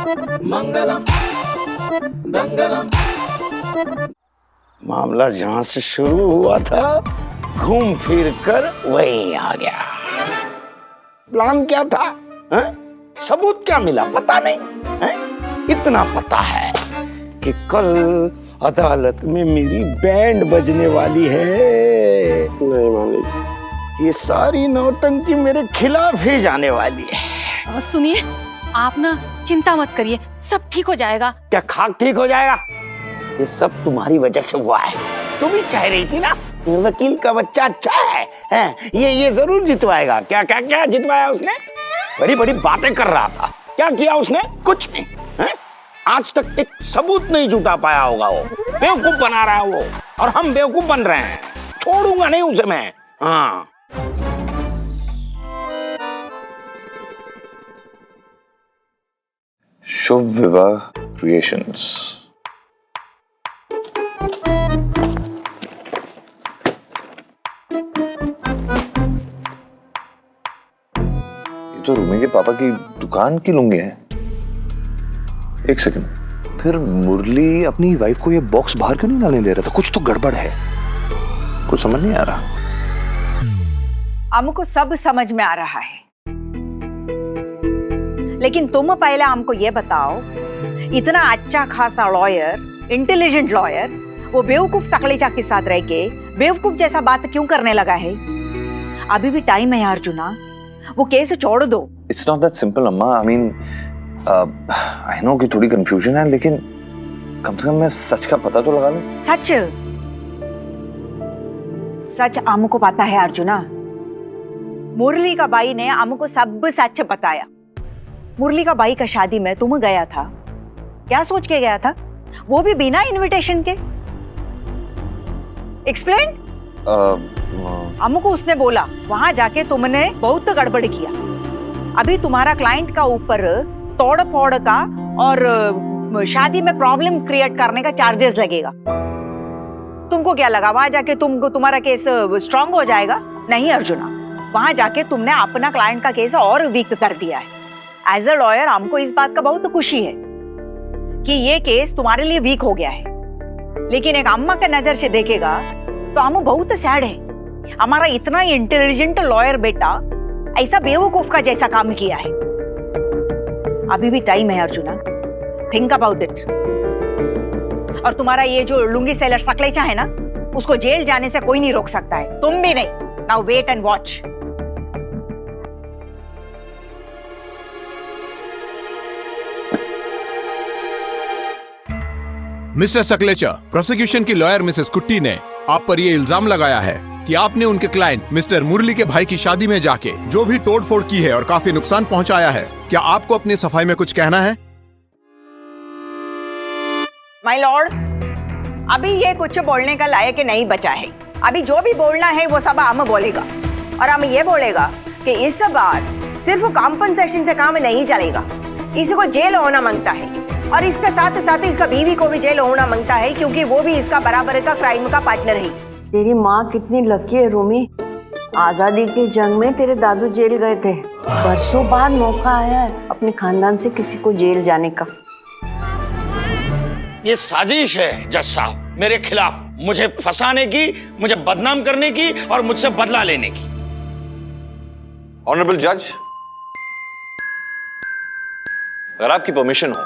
मंगलम दंगलम। मामला जहां से शुरू हुआ था घूम फिर कर वहीं आ गया। प्लान क्या था है? सबूत क्या मिला पता नहीं है? इतना पता है कि कल अदालत में मेरी बैंड बजने वाली है। नहीं मालिक, ये सारी नौटंकी मेरे खिलाफ ही जाने वाली है। सुनिए, आप ना चिंता मत करिए, सब ठीक हो जाएगा। क्या खाक ठीक हो जाएगा? ये सब तुम्हारी वजह से हुआ है। तुम ही कह रही थी ना वकील का बच्चा अच्छा है? ये जरूर जितवाएगा। क्या क्या क्या जितवाया उसने? बड़ी बड़ी बातें कर रहा था। क्या किया उसने? कुछ नहीं है? आज तक एक सबूत नहीं जुटा पाया होगा। वो बेवकूफ बना रहा है वो, और हम बेवकूफ बन रहे हैं। छोड़ूंगा नहीं उसे मैं। हाँ, शुभ विवाह क्रिएशंस। ये तो रूमी के पापा की दुकान की लुंगी है। एक सेकंड, फिर मुरली अपनी वाइफ को ये बॉक्स बाहर क्यों नहीं डालने दे रहा था? कुछ तो गड़बड़ है, कुछ समझ नहीं आ रहा। हमको सब समझ में आ रहा है, लेकिन तुम पहले हमको ये बताओ, इतना अच्छा खासा लॉयर, इंटेलिजेंट लॉयर, वो बेवकूफ सकलेचा के साथ रह के बेवकूफ जैसा बात क्यों करने लगा है? अभी भी टाइम है अर्जुना, वो केस छोड़ दो। इट्स नॉट दैट सिंपल अम्मा। आई मीन आई नो कि थोड़ी कंफ्यूजन है, लेकिन कम से कम मैं सच का पता तो लगा लूं। सच सच हमको पता है अर्जुना। मुरली का भाई ने हमको सब सच बताया। मुरली का भाई का शादी में तुम गया था, क्या सोच के गया था? वो भी बिना इनविटेशन के। एक्सप्लेन। हमको उसने बोला वहां जाके तुमने बहुत गड़बड़ किया। अभी तुम्हारा क्लाइंट का ऊपर तोड़ फोड़ का और शादी में प्रॉब्लम क्रिएट करने का चार्जेस लगेगा। तुमको क्या लगा वहां जाके तुम्हारा केस स्ट्रांग हो जाएगा? नहीं अर्जुना, वहां जाके तुमने अपना क्लाइंट का केस और वीक कर दिया है। एज अ लॉयर हमको इस बात का बहुत खुशी है कि ये केस तुम्हारे लिए वीक हो गया है, लेकिन एक अम्मा के नजर से देखेगा तो हम बहुत सैड है। हमारा इतना इंटेलिजेंट लॉयर बेटा ऐसा बेवकूफ का जैसा काम किया है। अभी भी टाइम है अर्जुना, थिंक अबाउट इट। और तुम्हारा ये जो लुंगी सेलर सकलेचा है ना, उसको जेल जाने से कोई नहीं रोक सकता है, तुम भी नहीं। Now wait and watch. Mr Sakalecha, prosecution की लॉयर मिसेस कुट्टी ने आप पर यह इल्जाम लगाया है कि आपने उनके क्लाइंट मिस्टर मुरली के भाई की शादी में जाके जो भी तोड़फोड़ की है और काफी नुकसान पहुंचाया है। क्या आपको अपनी सफाई में कुछ कहना है? माय लॉर्ड, अभी ये कुछ बोलने का लायक नहीं बचा है। अभी जो भी बोलना है वो सब हम बोलेगा, और हम ये बोलेगा कि इस बार सिर्फ कॉम्पनसेशन से काम नहीं चलेगा। इसको जेल होना मांगता है, और इसके साथ साथ इसका बीवी को भी जेल होना मांगता है, क्योंकि वो भी इसका बराबर का क्राइम का पार्टनर है। तेरी माँ कितनी लकी है रूमी, आजादी के जंग में तेरे दादू जेल गए थे, बरसों बाद मौका आया है अपने खानदान से किसी को जेल जाने का। ये साजिश है जज साहब मेरे खिलाफ, मुझे फंसाने की, मुझे बदनाम करने की और मुझसे बदला लेने की। ऑनरेबल जज, अगर आपकी परमिशन हो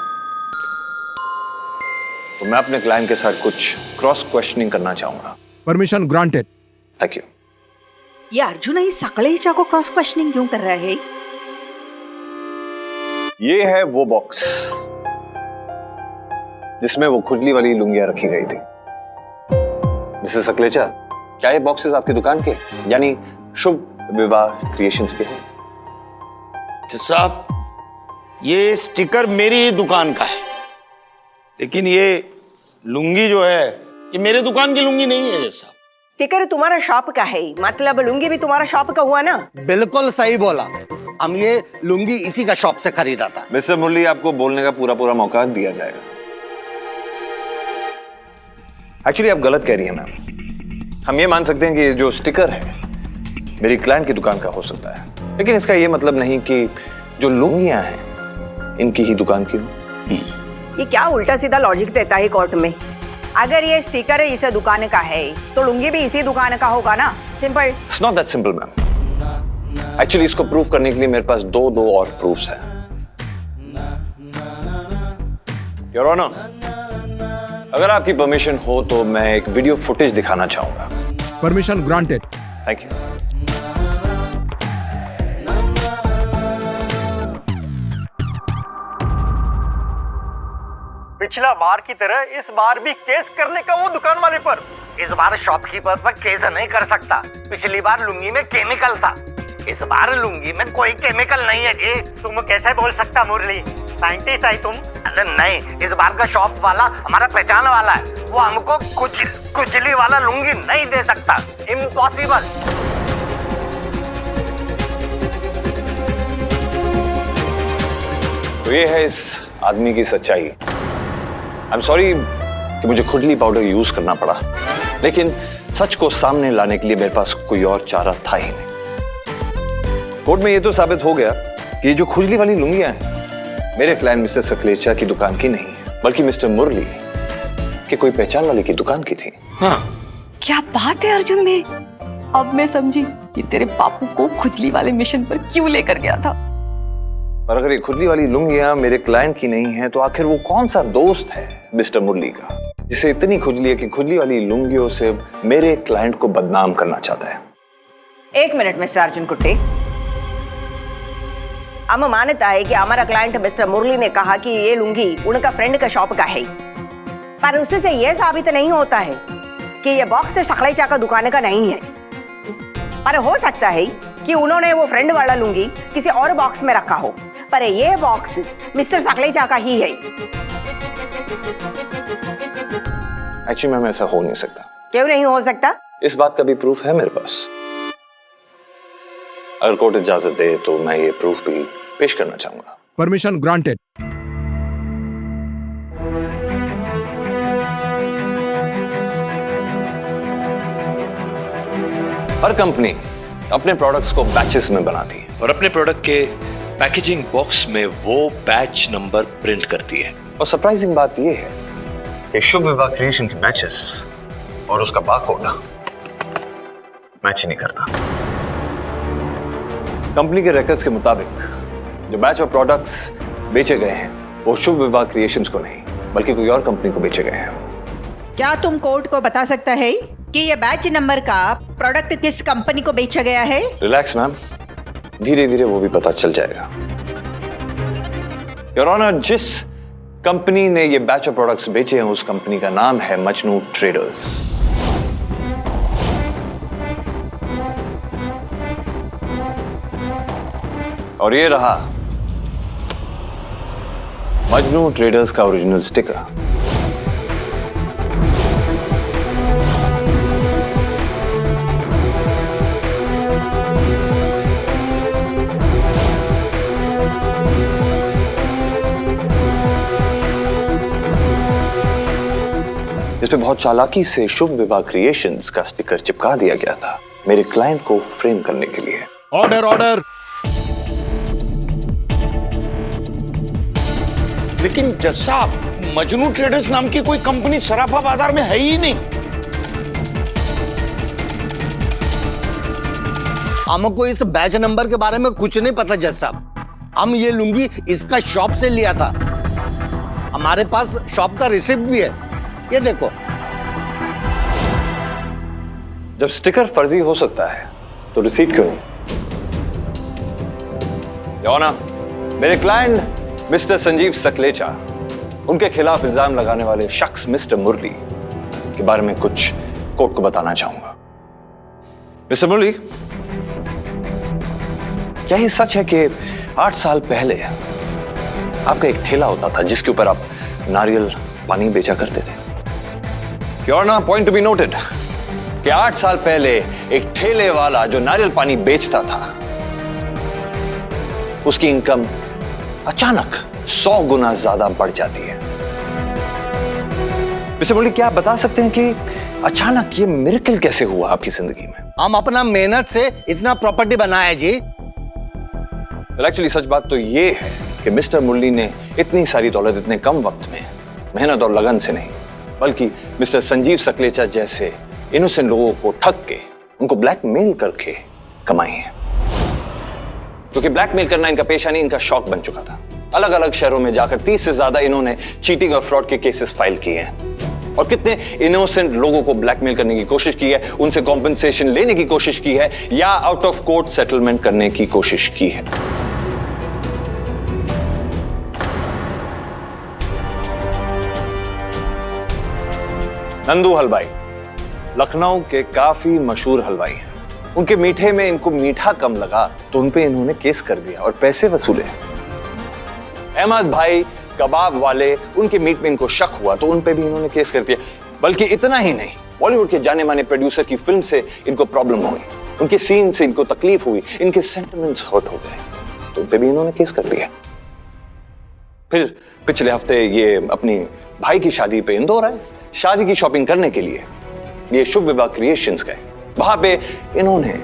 तो मैं अपने क्लाइंट के साथ कुछ क्रॉस क्वेश्चनिंग करना चाहूंगा। Permission granted. Thank you. ये अर्जुन इस सकलेचा को क्रॉस क्वेश्चनिंग क्यों कर रहा है? ये है वो बॉक्स जिसमें वो खुजली वाली लुंगियां रखी गई थी। मिस्टर सकलेचा, क्या ये बॉक्सेस आपकी दुकान के यानी शुभ विवाह क्रिएशंस के हैं? जज साहब, ये स्टिकर मेरी ही दुकान का है, लेकिन ये लुंगी जो है ये मेरे दुकान की लुंगी नहीं है। जज साहब, स्टिकर तुम्हारा शॉप का है, मतलब लुंगी भी तुम्हारा शॉप का हुआ ना? बिल्कुल सही बोला, हम ये लुंगी इसी का शॉप से खरीदा था। मिस्टर मुरली, आपको बोलने का पूरा मौका दिया जाएगा। एक्चुअली आप गलत कह रही हैं मैम। हम ये मान सकते हैं कि जो स्टिकर है मेरी क्लाइंट की दुकान का हो सकता है, लेकिन इसका ये मतलब नहीं कि जो लुंगियां हैं इनकी ही दुकान की हो। ये क्या उल्टा सीधा लॉजिक देता है कोर्ट में? अगर ये स्टिकर इस दुकान का है तो लुंगी भी इसी दुकान का होगा ना? Simple. It's not that simple ma'am. Actually इसको प्रूव करने के लिए मेरे पास दो और प्रूफ्स हैं। योर ऑनर, अगर आपकी परमिशन हो तो मैं एक वीडियो फुटेज दिखाना चाहूंगा। Permission granted. Thank you. पिछला बार की तरह इस बार भी केस करने का वो दुकान वाले पर। इस बार शॉपकीपर पर केस नहीं कर सकता। पिछली बार लुंगी में केमिकल था, इस बार लुंगी में कोई केमिकल नहीं है जी। तुम कैसे बोल सकता मुरली? साइंटिस्ट है तुम। अरे नहीं, इस बार का शॉप वाला हमारा पहचान वाला है, वो हमको कुचली वाला लुंगी नहीं दे सकता। इम्पॉसिबल। तो ये है इस आदमी की सच्चाई। आई एम सॉरी कि मुझे खुजली पाउडर यूज करना पड़ा, लेकिन सच को सामने लाने के लिए मेरे पास कोई और चारा था ही नहीं। कोर्ट में ये तो साबित हो गया कि ये जो खुजली वाली लुंगियां हैं मेरे क्लाइंट मिस्टर सकलेचा की दुकान की नहीं है, बल्कि मिस्टर मुरली के कोई पहचान वाले की दुकान की थी। हाँ, क्या बात है अर्जुन में, अब मैं समझी कि तेरे बापू को खुजली वाले मिशन पर क्यों लेकर गया था। पर अगर ये खुजली वाली लुंगियां मेरे क्लाइंट की नहीं है तो आखिर वो कौन सा दोस्त है मिस्टर मुरली का जिसे इतनी खुजली है कि खुजली वाली लुंगियों से मेरे क्लाइंट को बदनाम करना चाहता है? एक मिनट मिस्टर अर्जुन कुट्टी, हम मानता है कि हमारा क्लाइंट मिस्टर मुरली ने कहा कि ये लुंगी उनका फ्रेंड का शॉप का है, पर उससे यह साबित नहीं होता है कि ये बॉक्स सकलेचा का दुकान का नहीं है। पर हो सकता है कि उन्होंने वो फ्रेंड वाला लुंगी किसी और बॉक्स में रखा हो, पर ये बॉक्स मिस्टर सकलेचा का ही है। एक्चुअली मैम ऐसा हो नहीं सकता। क्यों नहीं हो सकता? इस बात का भी प्रूफ है मेरे पास। अगर कोर्ट इजाजत दे तो मैं ये प्रूफ भी पेश करना चाहूंगा। Permission granted. हर कंपनी अपने प्रोडक्ट्स को बैचेस में बनाती है और अपने प्रोडक्ट के पैकेजिंग बॉक्स में वो बैच नंबर प्रिंट करती है। और सरप्राइजिंग बात यह है कि शुभ विवाह क्रिएशन के बैचेस और उसका बारकोड मैच ही नहीं करता। कंपनी के रिकॉर्ड्स के मुताबिक जो बैच ऑफ प्रोडक्ट्स बेचे गए हैं वो शुभ विवाह क्रिएशंस को नहीं बल्कि कोई और कंपनी को बेचे गए हैं। क्या तुम कोर्ट को बता सकता है कि ये बैच नंबर का प्रोडक्ट किस कंपनी को बेचा गया है? रिलैक्स मैम, धीरे धीरे वो भी पता चल जाएगा। योर ऑनर, जिस कंपनी ने ये बैच ऑफ प्रोडक्ट्स बेचे हैं उस कंपनी का नाम है मजनू ट्रेडर्स। और ये रहा मजनू ट्रेडर्स का ओरिजिनल स्टिकर। इस पे बहुत चालाकी से शुभ विवाह क्रिएशंस का स्टिकर चिपका दिया गया था मेरे क्लाइंट को फ्रेम करने के लिए। Order order. लेकिन जज साहब, मजनू ट्रेडर्स नाम की कोई कंपनी सराफा बाजार में है ही नहीं। हमको इस बैच नंबर के बारे में कुछ नहीं पता जज साहब। हम ये लुंगी इसका शॉप से लिया था, हमारे पास शॉप का रिसिप्ट भी है, ये देखो। जब स्टिकर फर्जी हो सकता है तो रिसीट क्यों नहीं? योना, मेरे क्लाइंट मिस्टर संजीव सकलेचा, उनके खिलाफ इल्जाम लगाने वाले शख्स मिस्टर मुरली के बारे में कुछ कोर्ट को बताना चाहूंगा। मिस्टर मुरली, क्या ये सच है कि 8 साल पहले आपका एक ठेला होता था जिसके ऊपर आप नारियल पानी बेचा करते थे? Your honour, point to be noted कि 8 साल पहले एक ठेले वाला जो नारियल पानी बेचता था उसकी इनकम अचानक 100 गुना ज्यादा बढ़ जाती है। मिस्टर मुरली, क्या आप बता सकते हैं कि अचानक ये मिरेकल कैसे हुआ आपकी जिंदगी में? हम अपना मेहनत से इतना प्रॉपर्टी बनाया जी। एक्चुअली सच बात तो ये है कि मिस्टर मुरली ने इतनी सारी दौलत इतने कम वक्त में मेहनत और लगन से नहीं, बल्कि मिस्टर संजीव सकलेचा जैसे इनोसेंट लोगों को ठग के, उनको ब्लैकमेल करके कमाई है। क्योंकि ब्लैकमेल करना इनका पेशा नहीं, इनका शौक बन चुका था। अलग अलग शहरों में जाकर 30 से ज्यादा इन्होंने चीटिंग और फ्रॉड के केसेस फाइल किए हैं और कितने इनोसेंट लोगों को ब्लैकमेल करने की कोशिश की है, उनसे कॉम्पेंसेशन लेने की कोशिश की है या आउट ऑफ कोर्ट सेटलमेंट करने की कोशिश की है। नंदू हलवाई लखनऊ के काफी मशहूर हलवाई हैं। उनके मीठे में इनको मीठा कम लगा तो उन पे इन्होंने केस कर दिया और पैसे वसूले। अहमद भाई कबाब वाले, उनके मीट में इनको शक हुआ तो उन पे भी इन्होंने केस कर दिया। बल्कि इतना ही नहीं, बॉलीवुड के जाने माने प्रोड्यूसर की फिल्म से इनको प्रॉब्लम हुई, उनके सीन से इनको तकलीफ हुई, इनके सेंटिमेंट्स हर्ट हो गए तो उन पे भी इन्होंने केस कर दिया। फिर पिछले हफ्ते ये अपनी भाई की शादी पे इंदौर आए, शादी की शॉपिंग करने के लिए ये शुभ विवाह क्रिएशंस गए। वहां पे इन्होंने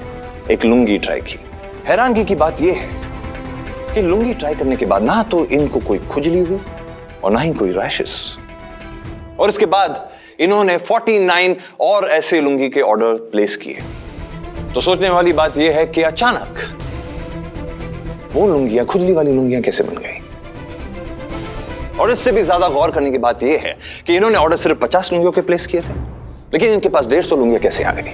एक लुंगी ट्राई की। हैरानगी की बात यह है कि लुंगी ट्राई करने के बाद ना तो इनको कोई खुजली हुई और ना ही कोई रैशेस, और इसके बाद इन्होंने 49 और ऐसे लुंगी के ऑर्डर प्लेस किए। तो सोचने वाली बात यह है कि अचानक वो लुंगियां, खुजली वाली लुंगियां कैसे बन गई। और इससे भी ज्यादा गौर करने की बात यह है कि इन्होंने ऑर्डर सिर्फ 50 लुंगियों के प्लेस किए थे, लेकिन इनके पास 150 लुंगियां कैसे आ गई।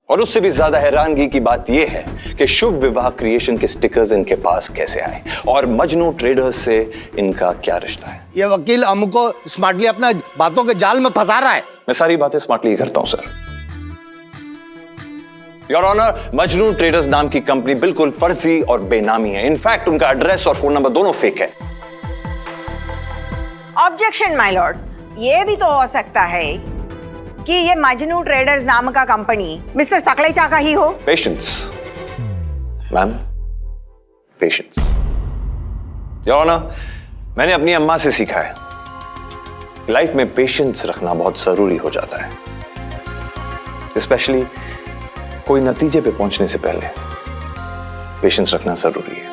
और उससे भी ज्यादा हैरानगी की बात यह है कि शुभ विवाह क्रिएशन के स्टिकर्स इनके पास कैसे आए और मजनू ट्रेडर्स से इनका क्या रिश्ता है। ये वकील हमको स्मार्टली अपना बातों के जाल में फंसा रहा है। मैं सारी बातें स्मार्टली करता हूं sir. Your honour, Majnu traders नाम की कंपनी बिल्कुल फर्जी और बेनामी है। इनफैक्ट उनका एड्रेस और फोन नंबर दोनों फेक है। ऑब्जेक्शन माय लॉर्ड, ये भी तो हो सकता है कि ये मजनू ट्रेडर्स नाम का कंपनी मिस्टर सकलेचा का ही हो। Patience ma'am, patience. Your honour, मैंने अपनी अम्मा से सीखा है लाइफ में पेशेंस रखना बहुत जरूरी हो जाता है, स्पेशली कोई नतीजे पे पहुंचने से पहले पेशेंस रखना जरूरी है।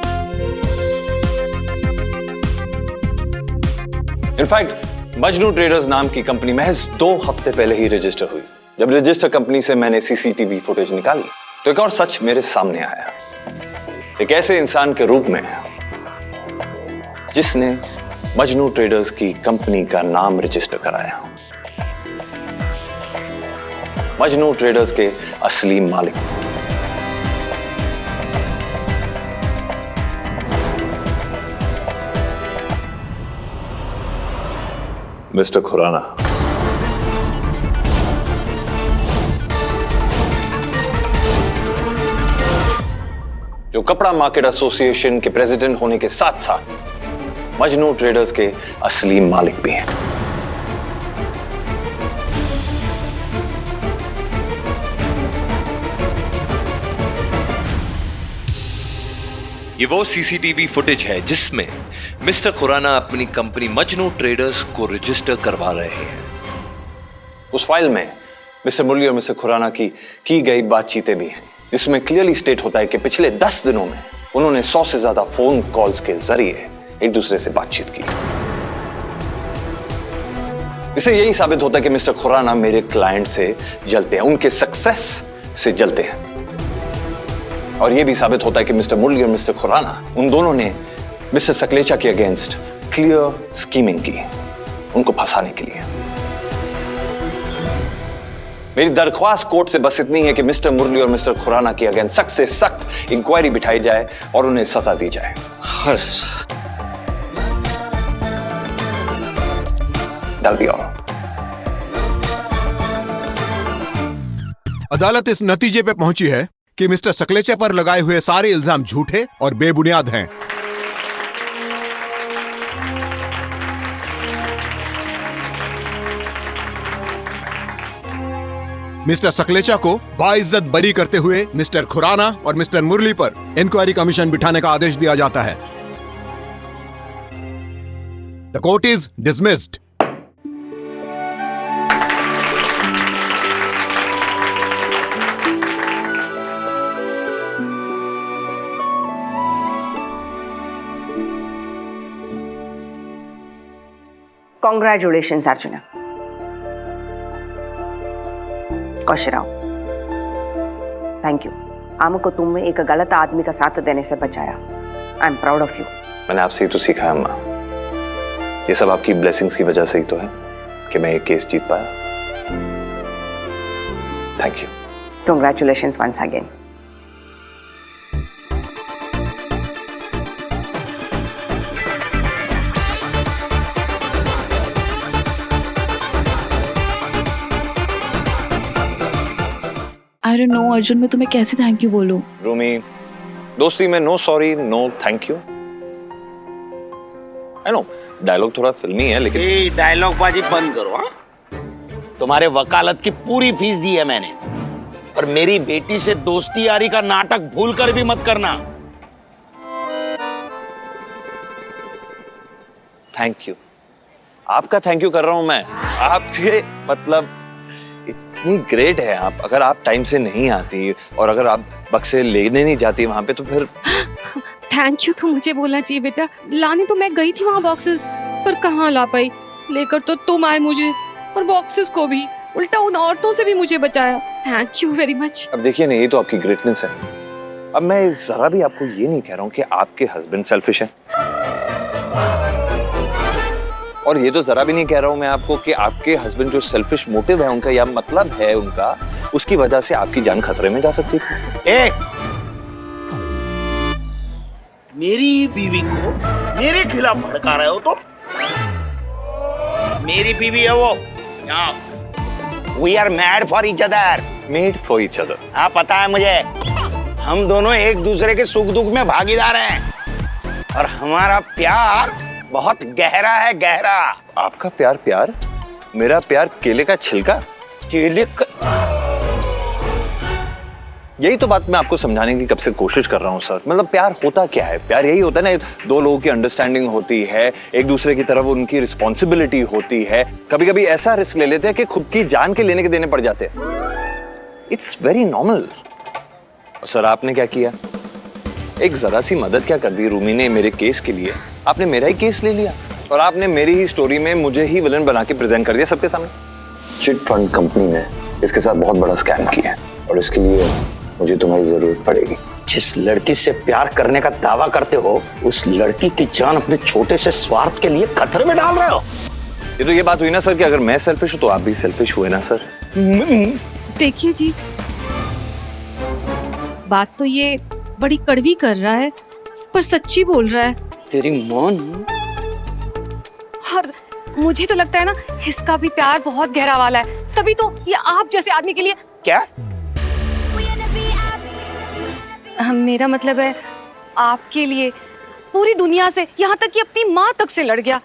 इनफैक्ट मजनू ट्रेडर्स नाम की कंपनी महज 2 हफ्ते पहले ही रजिस्टर हुई। जब रजिस्टर कंपनी से मैंने सीसीटीवी फुटेज निकाली तो एक और सच मेरे सामने आया। एक ऐसे इंसान के रूप में जिसने मजनू ट्रेडर्स की कंपनी का नाम रजिस्टर कराया। मजनू ट्रेडर्स के असली मालिक मिस्टर खुराना। जो कपड़ा मार्केट एसोसिएशन के प्रेसिडेंट होने के साथ साथ मजनू ट्रेडर्स के असली मालिक भी हैं। ये वो सीसीटीवी फुटेज है जिसमें मिस्टर खुराना अपनी कंपनी मजनू ट्रेडर्स को रजिस्टर करवा रहे हैं। उस फाइल में मिस्टर मुरली और मिस्टर खुराना की गई बातचीतें भी हैं, जिसमें क्लियरली स्टेट होता है कि पिछले 10 दिनों में उन्होंने 100 से ज्यादा फोन कॉल्स के जरिए एक दूसरे से बातचीत की। इससे यही साबित होता है कि मिस्टर खुराना मेरे क्लाइंट से जलते हैं, उनके सक्सेस से जलते हैं। और यह भी साबित होता है कि मिस्टर मुरली और मिस्टर खुराना, उन दोनों ने मिस्टर सकलेचा के अगेंस्ट क्लियर स्कीमिंग की, उनको फंसाने के लिए। मेरी दरख्वास्त कोर्ट से बस इतनी है कि मिस्टर मुरली और मिस्टर खुराना के अगेंस्ट सख्त से सख्त इंक्वायरी बिठाई जाए और उन्हें सजा दी जाए। जल्दी और अदालत इस नतीजे पे पहुंची है कि मिस्टर सकलेचा पर लगाए हुए सारे इल्जाम झूठे और बेबुनियाद हैं। मिस्टर सकलेचा को बाइज्जत बरी करते हुए मिस्टर खुराना और मिस्टर मुरली पर इंक्वायरी कमीशन बिठाने का आदेश दिया जाता है। The court is dismissed. Congratulation Arjuna. Kaushirao, thank you. हमको तुम एक गलत आदमी का साथ देने से बचाया। I am proud of you. मैंने आपसे ही तो सीखा है अम्मा, ये सब आपकी ब्लेसिंग्स की वजह से ही तो है कि मैं ये केस जीत पाया। Thank you. Congratulations once again. I don't know Arjun, मैं तुम्हें कैसे थैंक यू बोलूं। रूमी, दोस्ती में no sorry no thank you. I know dialogue थोड़ा फिल्मी है लेकिन डायलॉग बाजी बंद करो। हाँ, तुम्हारे वकालत की पूरी फीस दी है मैंने, और मेरी बेटी से दोस्ती यारी का नाटक भूल कर भी मत करना। थैंक यू, आपका थैंक यू कर रहा हूं मैं। आपके मतलब इतनी ग्रेट है आप। अगर आप टाइम से नहीं आती और अगर आप बक्से लेने नहीं जाती वहां पे तो फिर थैंक यू तो मुझे बोलना चाहिए बेटा। लाने तो मैं गई थी वहाँ बॉक्सेस, पर कहाँ ला पाई। लेकर तो तुम आए मुझे, और बॉक्सेस को भी, उल्टा उन औरतों से भी मुझे बचाया। Thank you very much. अब देखिए ना, ये तो आपकी ग्रेटनेस है। अब मैं जरा भी आपको ये नहीं कह रहा हूँ कि आपके हस्बैंड सेल्फिश है, और ये तो जरा भी नहीं कह रहा हूँ मैं आपको कि आपके हस्बैंड जो सेल्फिश मोटिव है उनका या मतलब है उनका, उसकी वजह से आपकी जान खतरे में जा सकती थी। मेरी बीवी को मेरे खिलाफ भड़का रहे हो तुम? मेरी बीवी है वो। We are mad for each other. Made for each other. हाँ, पता है मुझे। हम दोनों एक दूसरे के सुख दुख में भागीदार हैं, और हमारा प्यार बहुत गहरा है, गहरा। आपका प्यार प्यार? मेरा प्यार केले का छिलका? केले का? यही तो बात मैं आपको समझाने की कब से कोशिश कर रहा हूँ सर। मतलब प्यार होता क्या है? प्यार यही होता है ना, दो लोगों की अंडरस्टैंडिंग होती है, एक दूसरे की तरफ उनकी रिस्पॉन्सिबिलिटी होती है। कभी कभी ऐसा रिस्क ले लेते हैं कि खुद की जान के लेने के देने पड़ जाते हैं। It's very normal. सर आपने क्या किया? एक जरा सी मदद क्या कर दी रूमी ने मेरे केस के लिए। आपने मेरा ही केस ले लिया और आपने मेरी ही स्टोरी में मुझे ही विलन बना के प्रेजेंट कर दिया सबके सामने। चिट फंड कंपनी ने इसके साथ बहुत बड़ा स्कैम किया है, और इसके लिए मुझे तुम्हारी जरूरत पड़ेगी। जिस लड़की से प्यार करने का दावा करते हो, उस लड़की की जान अपने छोटे से स्वार्थ के लिए खतरे में डाल रहे हो। ये तो ये बात हुई ना सर कि अगर मैं सेल्फिश हूं तो आप भी सेल्फिश हुए ना सर। देखिए जी, बात तो ये बड़ी कड़वी कर रहा है, पर सच्ची बोल रहा है। तेरी मौन। और मुझे तो लगता है ना, इसका भी प्यार बहुत गहरा वाला है, तभी तो ये आप जैसे आदमी के लिए। क्या? मेरा मतलब है आपके लिए पूरी दुनिया से, यहाँ तक कि अपनी माँ तक से लड़ गया।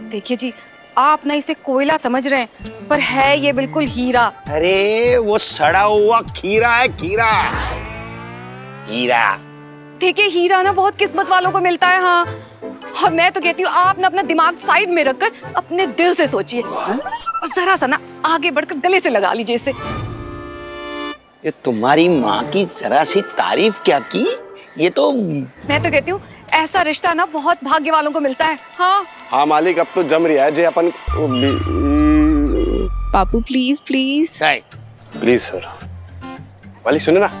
देखिए जी, आप ना इसे कोयला समझ रहे हैं, पर है ये बिल्कुल हीरा। अरे वो सड़ा हुआ खीरा है, खीरा। हीरा। देखिए, हीरा ना बहुत किस्मत वालों को मिलता है। हाँ, और मैं तो कहती हूँ आप ना अपना दिमाग साइड में रखकर अपने दिल से सोचिए, और जरा सा ना आगे बढ़कर गले से लगा लीजिए इसे। ये तुम्हारी माँ की जरा सी तारीफ क्या की? ये तो मैं तो कहती हूँ ऐसा रिश्ता ना बहुत भाग्य वालों को मिलता है। हाँ हाँ मालिक, अब तो जम रहा है जे अपन। पापू प्लीज प्लीज प्लीज सर। मालिक सुनो ना,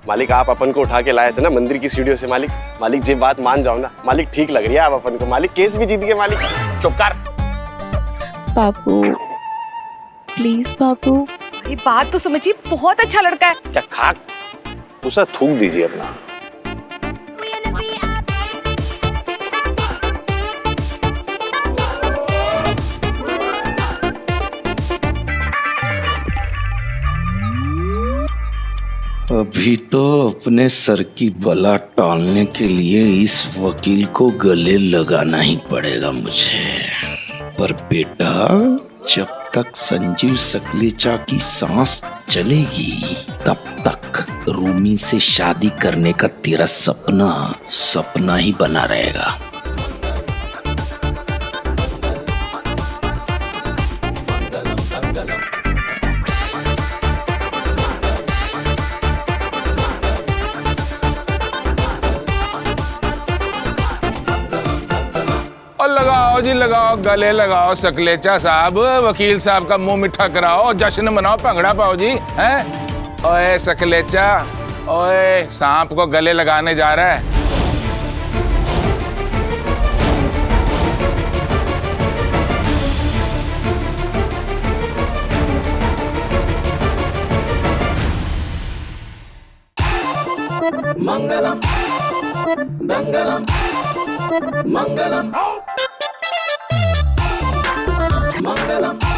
मालिक आप अपन को उठा के लाए थे ना मंदिर की सीढ़ियों से। मालिक मालिक जी बात मान जाओ ना मालिक, ठीक लग रही है आप अपन को। मालिक केस भी जीत गए मालिक। चुप कर। पापू प्लीज पापू। ये बात तो समझिए, बहुत अच्छा लड़का है। क्या खाक? उसे थूक दीजिए अपना। अभी तो अपने सर की बला टालने के लिए इस वकील को गले लगाना ही पड़ेगा मुझे। पर बेटा, जब तक संजीव सकलेचा की सांस चलेगी तब तक रूमी से शादी करने का तेरा सपना सपना ही बना रहेगा। और लगाओ लगाओ जी लगाओ, गले लगाओ सकलेचा साहब, वकील साहब का मुंह मिठा कराओ, जश्न मनाओ, भंगड़ा पाओ जी। हैं? ओए सकलेचा, ओए सांप को गले लगाने जा रहा है। मंगलम मंगलम मंगलम मंगलम